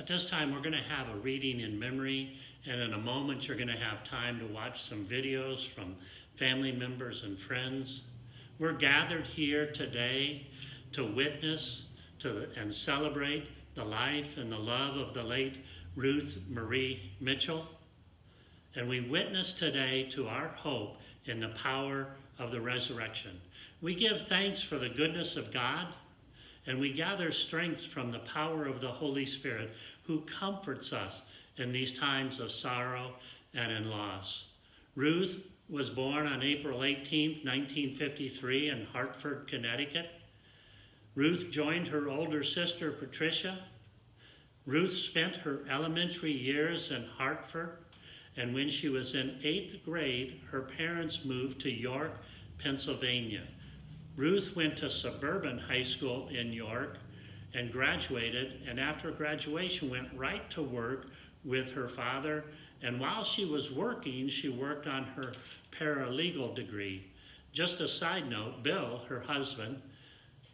At this time, we're going to have a reading in memory, and in a moment, you're going to have time to watch some videos from family members and friends. We're gathered here today to witness and celebrate the life and the love of the late Ruth Marie Mitchell. And we witness today to our hope in the power of the resurrection. We give thanks for the goodness of God, and we gather strength from the power of the Holy Spirit, who comforts us in these times of sorrow and in loss. Ruth was born on April 18, 1953 in Hartford, Connecticut. Ruth joined her older sister, Patricia. Ruth spent her elementary years in Hartford, and when she was in 8th grade, her parents moved to York, Pennsylvania. Ruth went to Suburban High School in York and graduated, and after graduation went right to work with her father. And while she was working, she worked on her paralegal degree. Just a side note, Bill, her husband,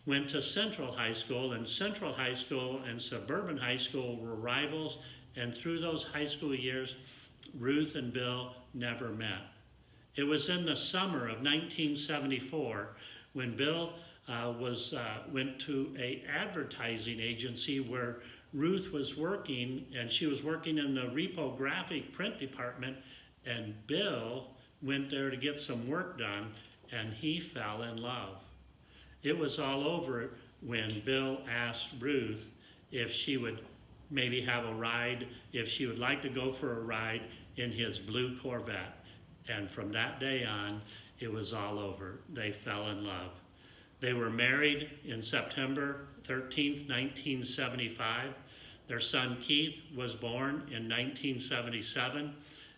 went to Central High School, and Central High School and Suburban High School were rivals, and through those high school years, Ruth and Bill never met. It was in the summer of 1974 when Bill went to an advertising agency where Ruth was working, and she was working in the reprographic print department, and Bill went there to get some work done, and he fell in love. It was all over when Bill asked Ruth if she would maybe have a ride, if she would like to go for a ride in his blue Corvette. And from that day on, it was all over. They fell in love. They were married in September 13th, 1975. Their son Keith was born in 1977,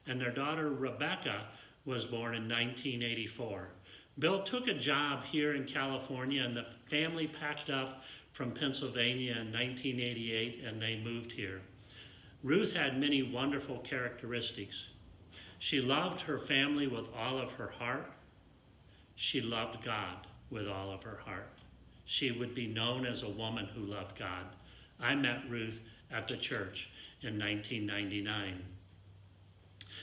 and their daughter Rebecca was born in 1984. Bill took a job here in California, and the family packed up from Pennsylvania in 1988, and they moved here. Ruth had many wonderful characteristics. She loved her family with all of her heart. She loved God with all of her heart. She would be known as a woman who loved God. I met Ruth at the church in 1999.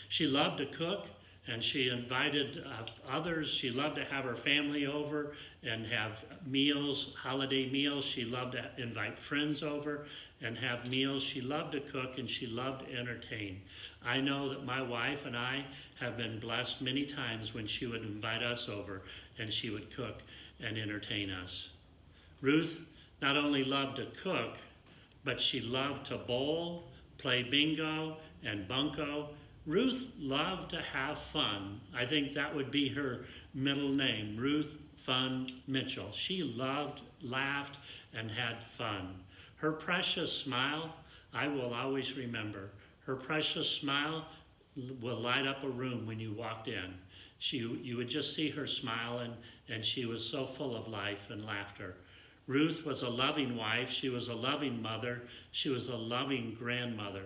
She loved to cook, and she invited others. She loved to have her family over and have meals, holiday meals. She loved to invite friends over and have meals. She loved to cook, and she loved to entertain. I know that my wife and I have been blessed many times when she would invite us over and she would cook and entertain us. Ruth not only loved to cook, but she loved to bowl, play bingo, and bunco. Ruth loved to have fun. I think that would be her middle name, Ruth Fun Mitchell. She loved, laughed, and had fun. Her precious smile, I will always remember. Her precious smile will light up a room when you walked in. You would just see her smile, and she was so full of life and laughter. Ruth was a loving wife. She was a loving mother. She was a loving grandmother.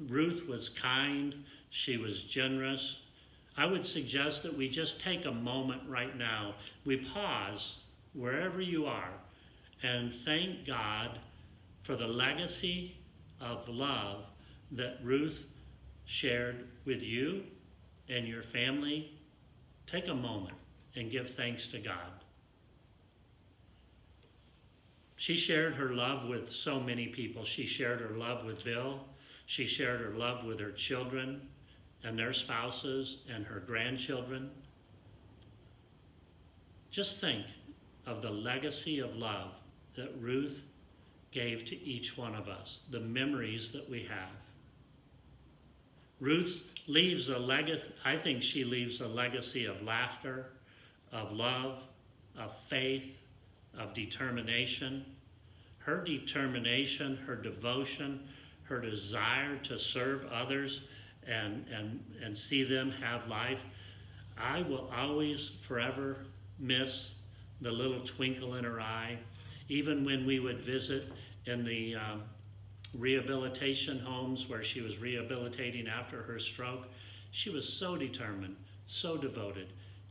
Ruth was kind. She was generous. I would suggest that we just take a moment right now. We pause wherever you are and thank God for the legacy of love that Ruth shared with you and your family. Take a moment and give thanks to God. She shared her love with so many people. She shared her love with Bill. She shared her love with her children and their spouses and her grandchildren. Just think of the legacy of love that Ruth gave to each one of us, the memories that we have. Ruth leaves a legacy, I think she leaves a legacy of laughter, of love, of faith, of determination. Her determination, her devotion, her desire to serve others and see them have life. I will always forever miss the little twinkle in her eye. Even when we would visit in the rehabilitation homes where she was rehabilitating after her stroke, she was so determined, so devoted.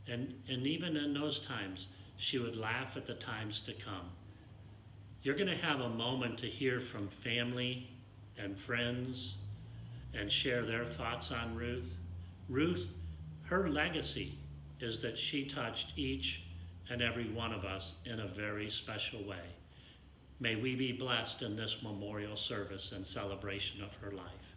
And even in those times, she would laugh at the times to come. You're going to have a moment to hear from family and friends and share their thoughts on Ruth. Ruth, her legacy is that she touched each and every one of us in a very special way. May we be blessed in this memorial service and celebration of her life.